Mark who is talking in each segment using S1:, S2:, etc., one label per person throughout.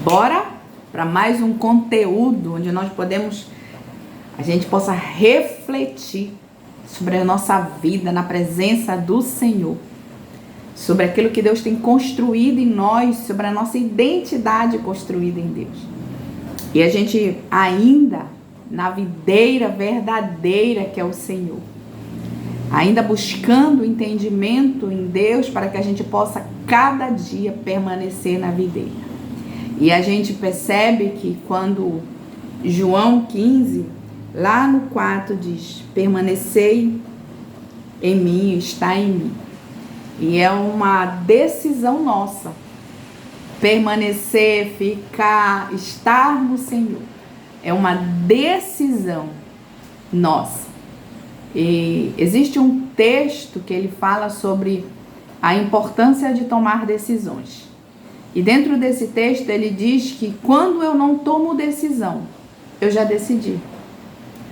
S1: Bora para mais um conteúdo onde a gente possa refletir sobre a nossa vida na presença do Senhor, sobre aquilo que Deus tem construído em nós, sobre a nossa identidade construída em Deus. E a gente ainda na videira verdadeira que é o Senhor, ainda buscando entendimento em Deus para que a gente possa cada dia permanecer na videira. E a gente percebe que quando João 15, lá no 4 diz, permanecei em mim, está em mim. E é uma decisão nossa, permanecer, ficar, estar no Senhor. É uma decisão nossa. E existe um texto que ele fala sobre a importância de tomar decisões. E dentro desse texto ele diz que quando eu não tomo decisão, eu já decidi.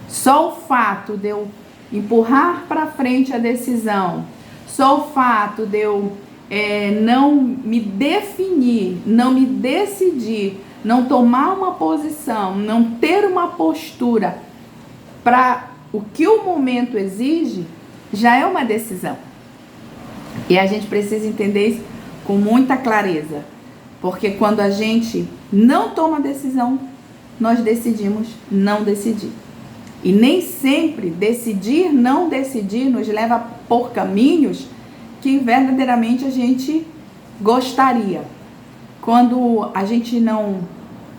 S1: Só o fato de eu empurrar para frente a decisão, só o fato de eu não me definir, não me decidir, não tomar uma posição, não ter uma postura para o que o momento exige, já é uma decisão. E a gente precisa entender isso com muita clareza. Porque quando a gente não toma decisão, nós decidimos não decidir. E nem sempre decidir, não decidir, nos leva por caminhos que verdadeiramente a gente gostaria. Quando a gente não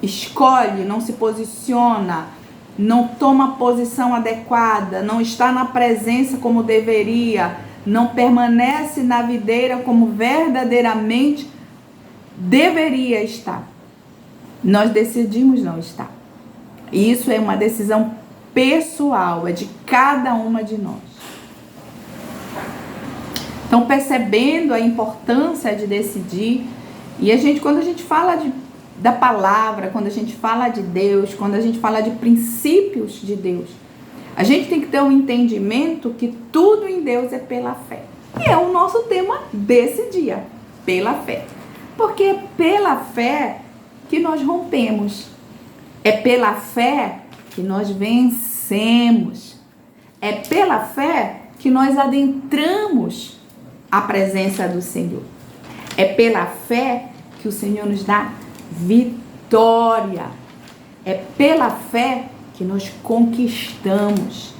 S1: escolhe, não se posiciona, não toma a posição adequada, não está na presença como deveria, não permanece na videira como verdadeiramente deveria estar, nós decidimos não estar. E isso é uma decisão pessoal, é de cada uma de nós. Então, percebendo a importância de decidir, e quando a gente fala da palavra, quando a gente fala de Deus, quando a gente fala de princípios de Deus, a gente tem que ter um entendimento que tudo em Deus é pela fé. E é o nosso tema desse dia, pela fé. Porque é pela fé que nós rompemos. É pela fé que nós vencemos. É pela fé que nós adentramos a presença do Senhor. É pela fé que o Senhor nos dá vitória. É pela fé que nós conquistamos.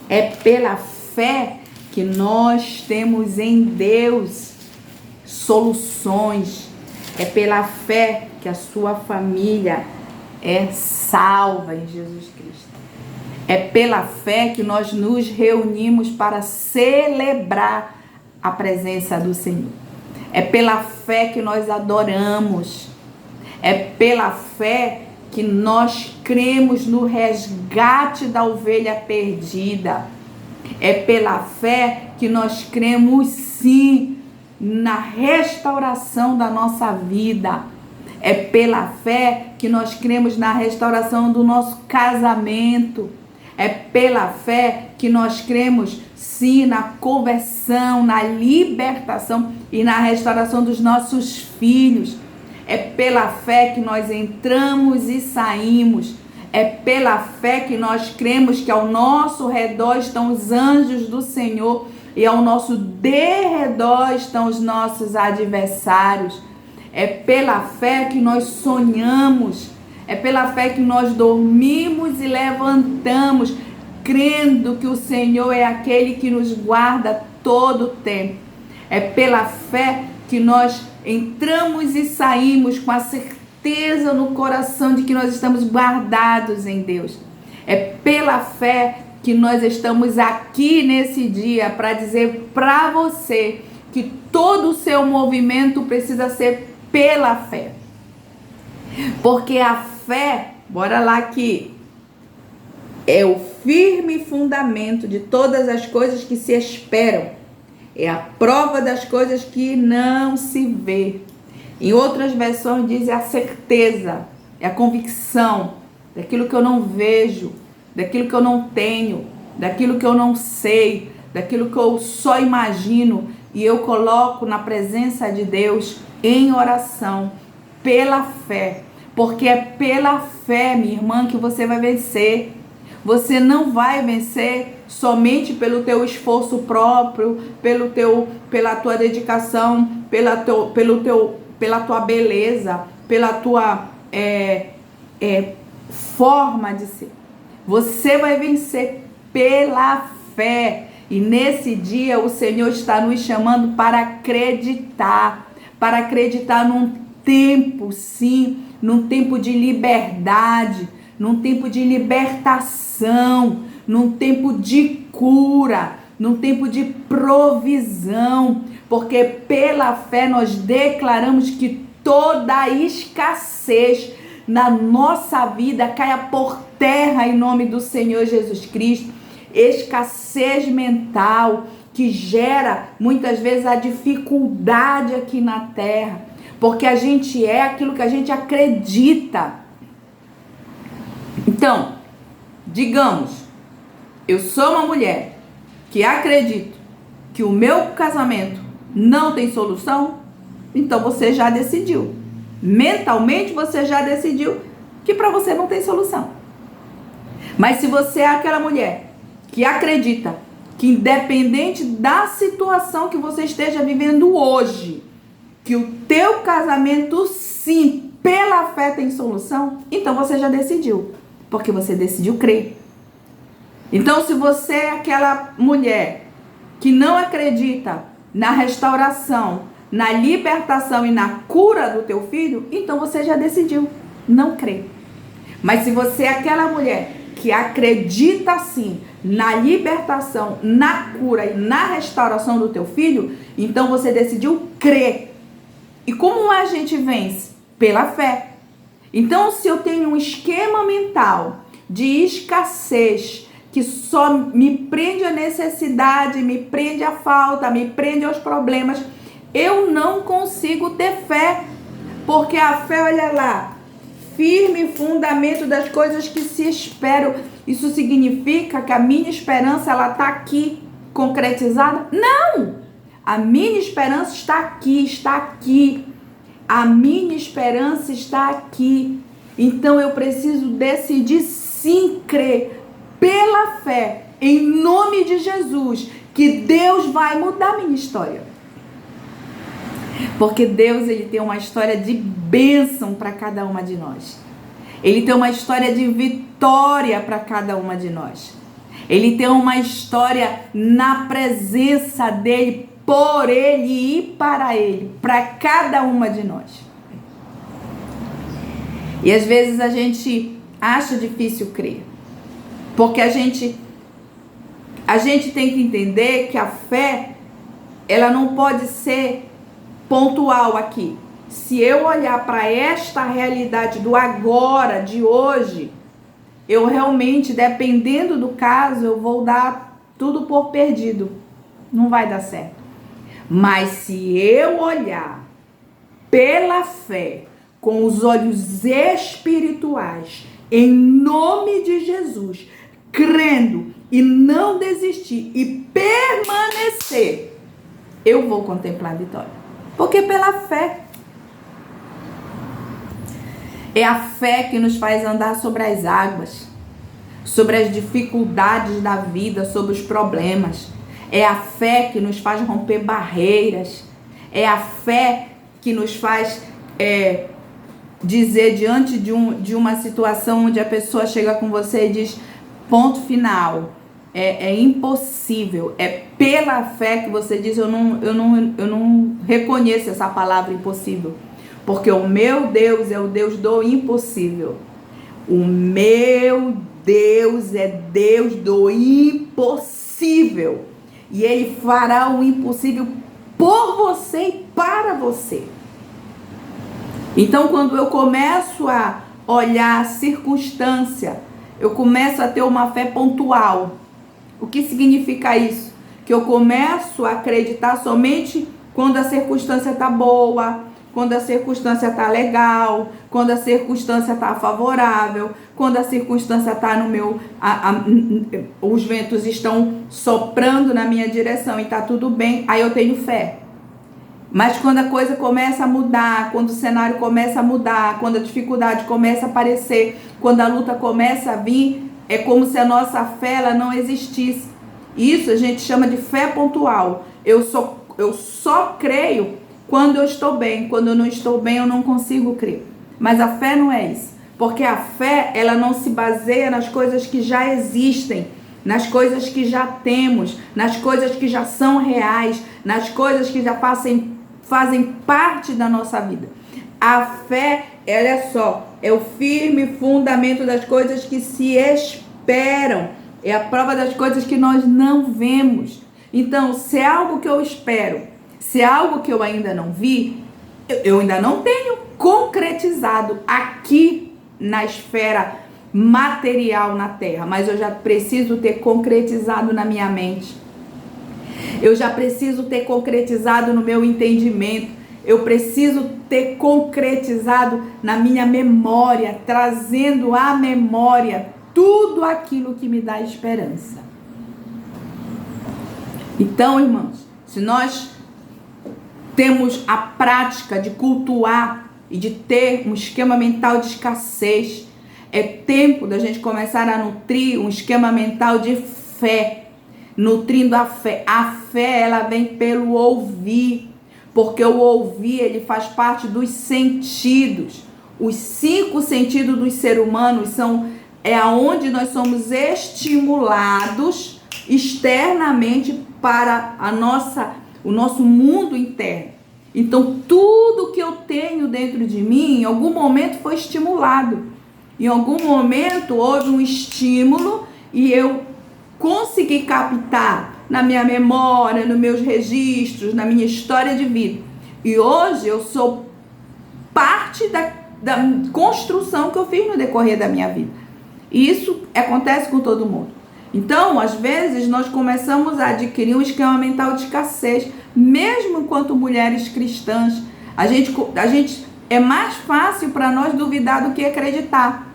S1: É pela fé que nós temos em Deus soluções. É pela fé que a sua família é salva em Jesus Cristo. É pela fé que nós nos reunimos para celebrar a presença do Senhor. É pela fé que nós adoramos. É pela fé que nós cremos no resgate da ovelha perdida. É pela fé que nós cremos sim na restauração da nossa vida. É pela fé que nós cremos na restauração do nosso casamento. É pela fé que nós cremos sim na conversão, na libertação e na restauração dos nossos filhos. É pela fé que nós entramos e saímos. É pela fé que nós cremos que ao nosso redor estão os anjos do Senhor e ao nosso derredor estão os nossos adversários. É pela fé que nós sonhamos. É pela fé que nós dormimos e levantamos, crendo que o Senhor é aquele que nos guarda todo o tempo. É pela fé que nós entramos e saímos com a certeza no coração de que nós estamos guardados em Deus. É pela fé que nós estamos aqui nesse dia para dizer para você que todo o seu movimento precisa ser pela fé. Porque a fé, bora lá aqui, é o firme fundamento de todas as coisas que se esperam. É a prova das coisas que não se vê. Em outras versões diz a certeza, é a convicção daquilo que eu não vejo, daquilo que eu não tenho, daquilo que eu não sei, daquilo que eu só imagino e eu coloco na presença de Deus em oração, pela fé, Porque é pela fé, minha irmã, que você vai vencer. Você não vai vencer somente pelo teu esforço próprio, pela tua dedicação, pela tua beleza, pela tua forma de ser. Você vai vencer pela fé. E nesse dia o Senhor está nos chamando para acreditar num tempo, sim, num tempo de liberdade, num tempo de libertação, num tempo de cura, num tempo de provisão, porque pela fé nós declaramos que toda escassez na nossa vida caia por terra em nome do Senhor Jesus Cristo. Escassez mental que gera muitas vezes a dificuldade aqui na terra, porque a gente é aquilo que a gente acredita. Então, digamos, eu sou uma mulher que acredito que o meu casamento não tem solução, então você já decidiu. Mentalmente você já decidiu que para você não tem solução. Mas se você é aquela mulher que acredita que independente da situação que você esteja vivendo hoje, que o teu casamento sim, pela fé tem solução, então você já decidiu, porque você decidiu crer. Então se você é aquela mulher que não acredita na restauração, na libertação e na cura do teu filho, então você já decidiu não crer. Mas se você é aquela mulher que acredita sim na libertação, na cura e na restauração do teu filho, então você decidiu crer. E como a gente vence? Pela fé. Então, se eu tenho um esquema mental de escassez, que só me prende à necessidade, me prende à falta, me prende aos problemas, eu não consigo ter fé. Porque a fé, olha lá, firme fundamento das coisas que se esperam. Isso significa que a minha esperança, ela está aqui concretizada? Não! A minha esperança está aqui, está aqui. A minha esperança está aqui. Então eu preciso decidir sim crer pela fé, em nome de Jesus, que Deus vai mudar minha história. Porque Deus, ele tem uma história de bênção para cada uma de nós. Ele tem uma história de vitória para cada uma de nós. Ele tem uma história na presença dele, por ele e para ele, para cada uma de nós. E às vezes a gente acha difícil crer. Porque a gente tem que entender que a fé, ela não pode ser pontual aqui. Se eu olhar para esta realidade do agora, de hoje, eu realmente, dependendo do caso, eu vou dar tudo por perdido. Não vai dar certo. Mas se eu olhar pela fé, com os olhos espirituais, em nome de Jesus, crendo e não desistir e permanecer, eu vou contemplar a vitória. Porque pela fé. É a fé que nos faz andar sobre as águas, sobre as dificuldades da vida, sobre os problemas. É a fé que nos faz romper barreiras. É a fé que nos faz dizer diante de uma situação onde a pessoa chega com você e diz, ponto final, é impossível. É pela fé que você diz, eu não reconheço essa palavra impossível. Porque o meu Deus é o Deus do impossível. O meu Deus é Deus do impossível. E Ele fará o impossível por você e para você. Então, quando eu começo a olhar a circunstância, eu começo a ter uma fé pontual. O que significa isso? Que eu começo a acreditar somente quando a circunstância está boa, quando a circunstância está legal, quando a circunstância está favorável, quando a circunstância está no meu... os ventos estão soprando na minha direção e está tudo bem, aí eu tenho fé. Mas quando a coisa começa a mudar, quando o cenário começa a mudar, quando a dificuldade começa a aparecer, quando a luta começa a vir, é como se a nossa fé ela não existisse. Isso a gente chama de fé pontual. Eu só creio quando eu estou bem. Quando eu não estou bem, eu não consigo crer. Mas a fé não é isso. Porque a fé, ela não se baseia nas coisas que já existem, nas coisas que já temos, nas coisas que já são reais, nas coisas que já fazem parte da nossa vida. A fé, ela é o firme fundamento das coisas que se esperam. É a prova das coisas que nós não vemos. Então, se é algo que eu espero, se é algo que eu ainda não vi, eu ainda não tenho concretizado aqui na esfera material na terra, mas eu já preciso ter concretizado na minha mente. Eu já preciso ter concretizado no meu entendimento. Eu preciso ter concretizado na minha memória, trazendo à memória tudo aquilo que me dá esperança. Então, irmãos, se nós temos a prática de cultuar e de ter um esquema mental de escassez, é tempo da gente começar a nutrir um esquema mental de fé, nutrindo a fé. A fé, ela vem pelo ouvir, porque o ouvir, ele faz parte dos sentidos. Os 5 sentidos do ser humano é aonde nós somos estimulados externamente para o nosso mundo interno. Então, tudo que eu tenho dentro de mim, em algum momento foi estimulado. Em algum momento houve um estímulo e eu consegui captar na minha memória, nos meus registros, na minha história de vida. E hoje eu sou parte da construção que eu fiz no decorrer da minha vida. E isso acontece com todo mundo. Então, às vezes, nós começamos a adquirir um esquema mental de escassez, mesmo enquanto mulheres cristãs. A gente é mais fácil para nós duvidar do que acreditar.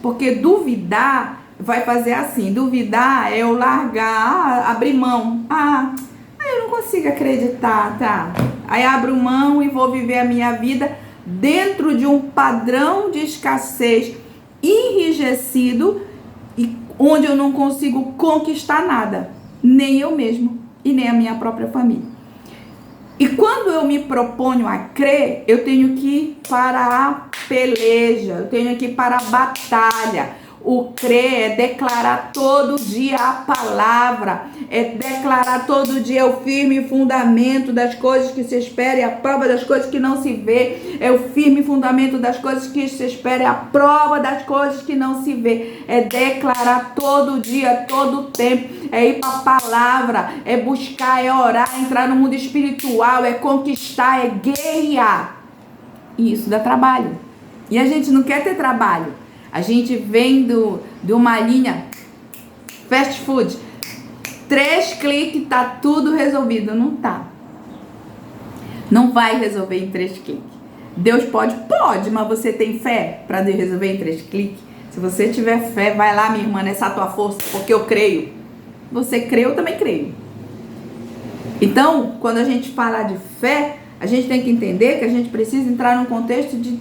S1: Porque duvidar vai fazer assim, duvidar é eu largar, abrir mão. Eu não consigo acreditar, tá? Aí abro mão e vou viver a minha vida dentro de um padrão de escassez enrijecido e onde eu não consigo conquistar nada, nem eu mesmo e nem a minha própria família. E quando eu me proponho a crer, eu tenho que ir para a peleja, eu tenho que ir para a batalha. O crer é declarar todo dia a palavra, é declarar todo dia o firme fundamento das coisas que se espera e a prova das coisas que não se vê. É o firme fundamento das coisas que se espera e a prova das coisas que não se vê. É declarar todo dia, todo tempo, é ir para a palavra, é buscar, é orar, é entrar no mundo espiritual, é conquistar, é guerrear. E isso dá trabalho. E a gente não quer ter trabalho. A gente vem de uma linha fast food. 3 cliques, tá tudo resolvido. Não tá. Não vai resolver em 3 cliques. Deus pode, mas você tem fé para Deus resolver em 3 cliques? Se você tiver fé, vai lá, minha irmã, nessa tua força, porque eu creio. Você crê, eu também creio. Então, quando a gente fala de fé, a gente tem que entender que a gente precisa entrar num contexto de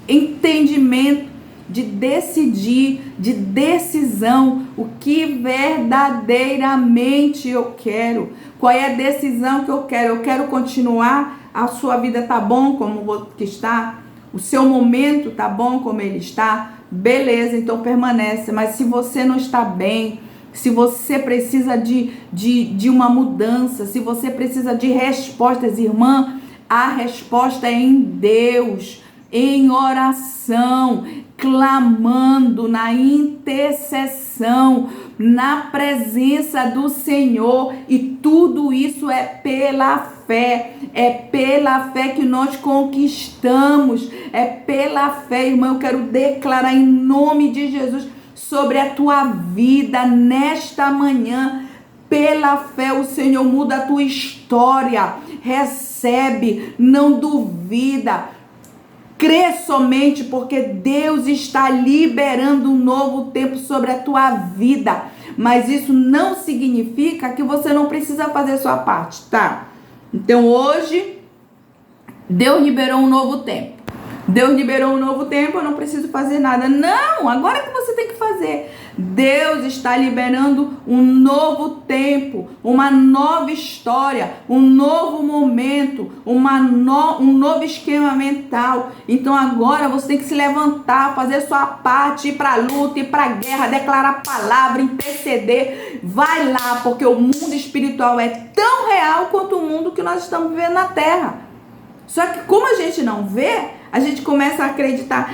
S1: entendimento, de decidir, de decisão, o que verdadeiramente eu quero, qual é a decisão que eu quero. Eu quero continuar, a sua vida tá bom como que está, o seu momento tá bom como ele está, beleza, então permanece. Mas se você não está bem, se você precisa de uma mudança, se você precisa de respostas, irmã, a resposta é em Deus, em oração, clamando, na intercessão, na presença do Senhor. E tudo isso é pela fé. É pela fé que nós conquistamos. É pela fé, irmão. Eu quero declarar em nome de Jesus sobre a tua vida nesta manhã. Pela fé o Senhor muda a tua história. Recebe, não duvida. Crê somente, porque Deus está liberando um novo tempo sobre a tua vida. Mas isso não significa que você não precisa fazer sua parte, tá? Então hoje Deus liberou um novo tempo. Deus liberou um novo tempo, eu não preciso fazer nada. Não, agora que você tem que fazer. Deus está liberando um novo tempo, uma nova história, um novo momento, um novo esquema mental. Então agora você tem que se levantar, fazer sua parte, ir para a luta, ir para a guerra, declarar a palavra, interceder. Vai lá, porque o mundo espiritual é tão real quanto o mundo que nós estamos vivendo na Terra. Só que como a gente não vê, a gente começa a acreditar,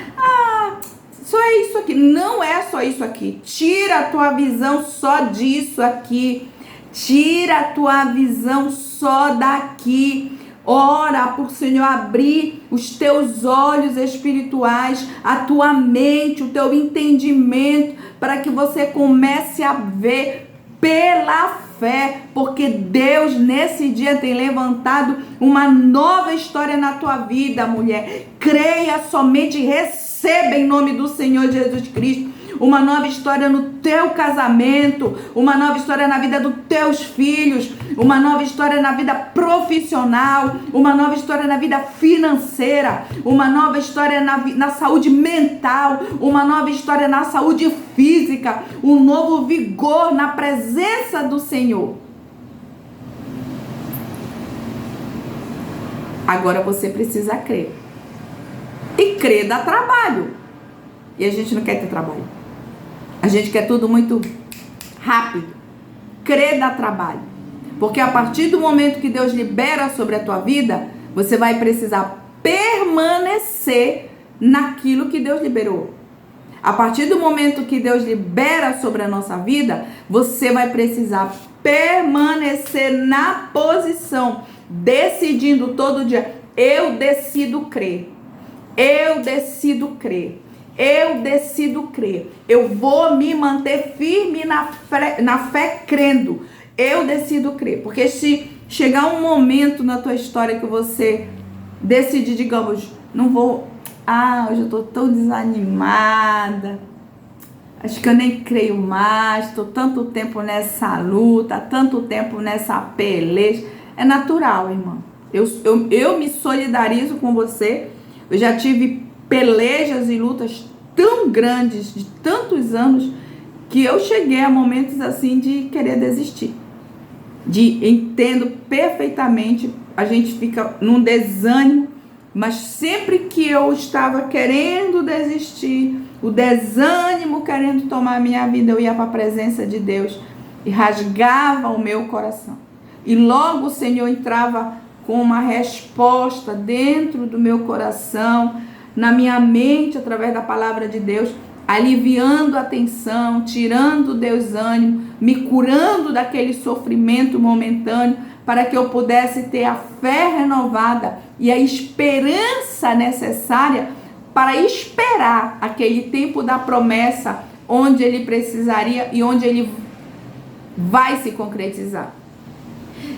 S1: só é isso aqui. Não é só isso aqui. Tira a tua visão só disso aqui. Tira a tua visão só daqui. Ora para o Senhor abrir os teus olhos espirituais, a tua mente, o teu entendimento, para que você comece a ver pela fé, porque Deus nesse dia tem levantado uma nova história na tua vida, mulher. Creia somente, receba em nome do Senhor Jesus Cristo uma nova história no teu casamento, uma nova história na vida dos teus filhos, uma nova história na vida profissional, uma nova história na vida financeira, uma nova história na saúde mental, uma nova história na saúde física, um novo vigor na presença do Senhor. Agora você precisa crer. E crer dá trabalho. E a gente não quer ter trabalho. A gente quer tudo muito rápido. Crer dá trabalho. Porque a partir do momento que Deus libera sobre a tua vida, você vai precisar permanecer naquilo que Deus liberou. A partir do momento que Deus libera sobre a nossa vida, você vai precisar permanecer na posição, decidindo todo dia. Eu decido crer. Eu decido crer. Eu decido crer. Eu vou me manter firme na fé crendo. Eu decido crer. Porque se chegar um momento na tua história que você decide, digamos, não vou... hoje eu tô tão desanimada. Acho que eu nem creio mais. Tô tanto tempo nessa luta, tanto tempo nessa peleja. É natural, irmã. Eu me solidarizo com você. Eu já tive pelejas e lutas tão grandes, de tantos anos, que eu cheguei a momentos assim de querer desistir. Entendo perfeitamente, a gente fica num desânimo, mas sempre que eu estava querendo desistir, o desânimo querendo tomar a minha vida, eu ia para a presença de Deus e rasgava o meu coração. E logo o Senhor entrava com uma resposta dentro do meu coração, na minha mente, através da palavra de Deus, aliviando a tensão, tirando o desânimo, me curando daquele sofrimento momentâneo, para que eu pudesse ter a fé renovada e a esperança necessária para esperar aquele tempo da promessa, onde ele precisaria e onde ele vai se concretizar.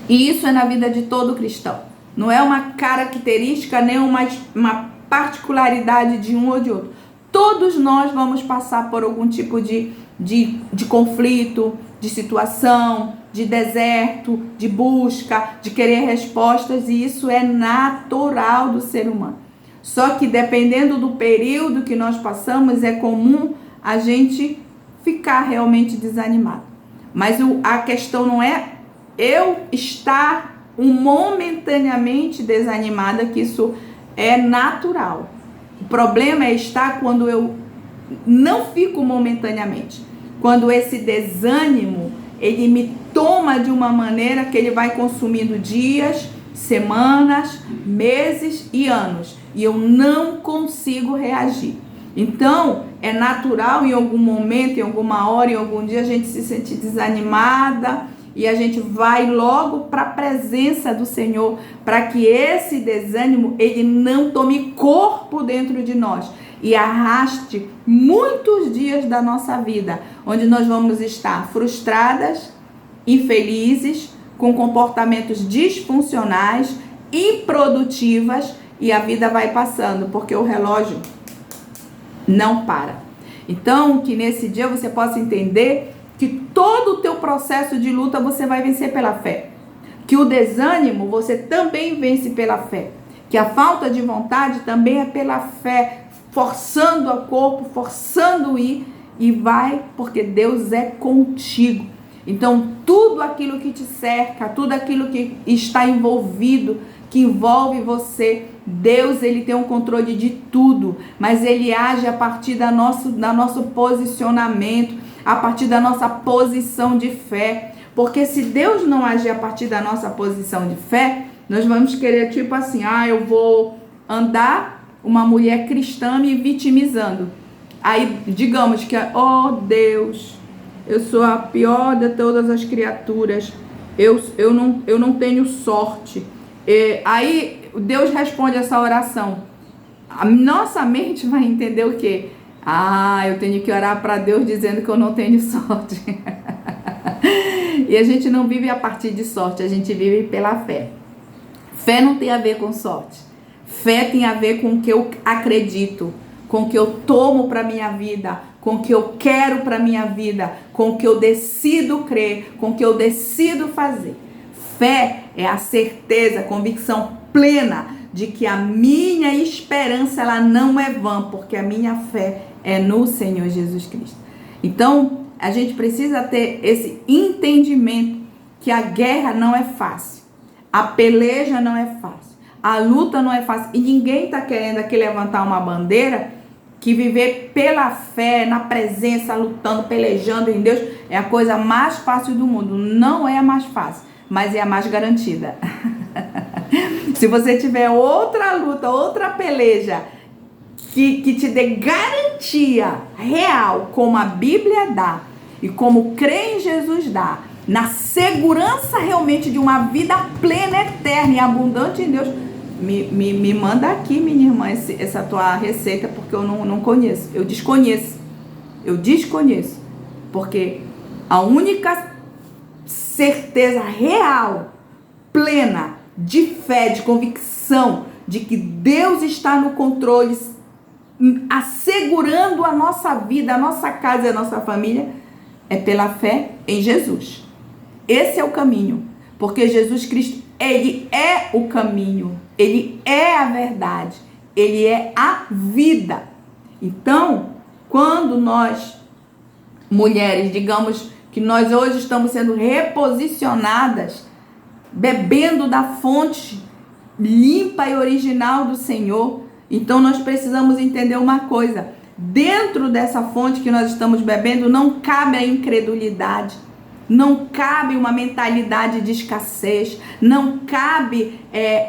S1: E isso é na vida de todo cristão. Não é uma característica, nem uma particularidade de um ou de outro. Todos nós vamos passar por algum tipo de conflito, de situação, de deserto, de busca, de querer respostas, e isso é natural do ser humano. Só que dependendo do período que nós passamos, é comum a gente ficar realmente desanimado. Mas a questão não é eu estar momentaneamente desanimada, que isso é natural. O problema é estar quando eu não fico momentaneamente. Quando esse desânimo, ele me toma de uma maneira que ele vai consumindo dias, semanas, meses e anos. E eu não consigo reagir. Então, é natural em algum momento, em alguma hora, em algum dia, a gente se sentir desanimada, e a gente vai logo para a presença do Senhor, para que esse desânimo, ele não tome corpo dentro de nós e arraste muitos dias da nossa vida, onde nós vamos estar frustradas, infelizes, com comportamentos disfuncionais, improdutivas, e a vida vai passando, porque o relógio não para. Então, que nesse dia você possa entender que todo o teu processo de luta você vai vencer pela fé. Que o desânimo você também vence pela fé. que a falta de vontade também é pela fé, forçando o corpo, forçando ir, e vai, porque Deus é contigo. Então, tudo aquilo que te cerca, tudo aquilo que está envolvido, que envolve você, Deus, ele tem um controle de tudo, mas ele age a partir do nosso posicionamento, a partir da nossa posição de fé. Porque se Deus não agir a partir da nossa posição de fé, nós vamos querer tipo assim, eu vou andar uma mulher cristã me vitimizando. Aí, digamos que, Deus, eu sou a pior de todas as criaturas, eu não tenho sorte. Aí, Deus responde essa oração. A nossa mente vai entender o quê? Eu tenho que orar para Deus dizendo que eu não tenho sorte. E a gente não vive a partir de sorte, a gente vive pela fé. Fé não tem a ver com sorte. Fé tem a ver com o que eu acredito, com o que eu tomo para minha vida, com o que eu quero para minha vida, com o que eu decido crer, com o que eu decido fazer. Fé é a certeza, a convicção plena de que a minha esperança ela não é vã, porque a minha fé é no Senhor Jesus Cristo. Então, a gente precisa ter esse entendimento que a guerra não é fácil, a peleja não é fácil, a luta não é fácil, e ninguém está querendo aqui levantar uma bandeira que viver pela fé, na presença, lutando, pelejando em Deus, é a coisa mais fácil do mundo. Não é a mais fácil, mas é a mais garantida. Se você tiver outra luta, outra peleja, que te dê garantia real, como a Bíblia dá, e como crê em Jesus dá, na segurança realmente de uma vida plena, eterna e abundante em Deus, me manda aqui, minha irmã, essa tua receita, porque eu não conheço, eu desconheço, porque a única certeza real, plena, de fé, de convicção, de que Deus está no controle, assegurando a nossa vida, a nossa casa e a nossa família, é pela fé em Jesus. Esse é o caminho, porque Jesus Cristo, ele é o caminho, ele é a verdade, ele é a vida. Então, quando nós, mulheres, digamos que nós hoje estamos sendo reposicionadas, bebendo da fonte limpa e original do Senhor, então nós precisamos entender uma coisa: dentro dessa fonte que nós estamos bebendo não cabe a incredulidade, não cabe uma mentalidade de escassez, não cabe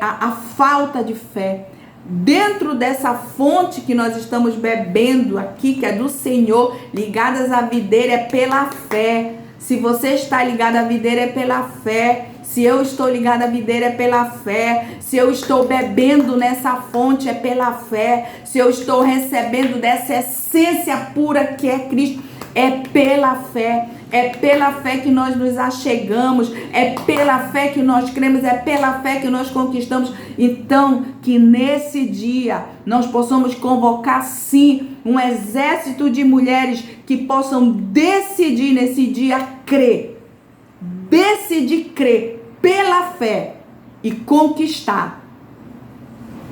S1: a falta de fé. Dentro dessa fonte que nós estamos bebendo aqui, que é do Senhor, ligadas à videira, é pela fé. Se você está ligado à videira, é pela fé. Se eu estou ligada à videira, é pela fé. Se eu estou bebendo nessa fonte, é pela fé. Se eu estou recebendo dessa essência pura que é Cristo, é pela fé. É pela fé que nós nos achegamos, é pela fé que nós cremos, é pela fé que nós conquistamos. Então, que nesse dia nós possamos convocar sim um exército de mulheres que possam decidir nesse dia crer. Decidir crer pela fé e conquistar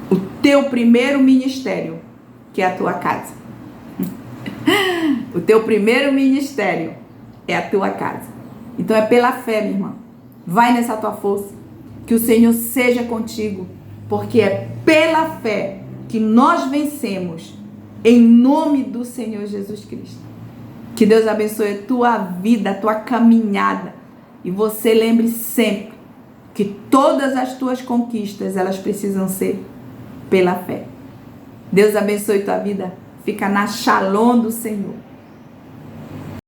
S1: o teu primeiro ministério, que é a tua casa. O teu primeiro ministério é a tua casa. Então é pela fé, minha irmã. Vai nessa tua força. Que o Senhor seja contigo. Porque é pela fé que nós vencemos. Em nome do Senhor Jesus Cristo. Que Deus abençoe a tua vida, a tua caminhada. E você lembre sempre que todas as tuas conquistas, elas precisam ser pela fé. Deus abençoe tua vida. Fica na shalom do Senhor.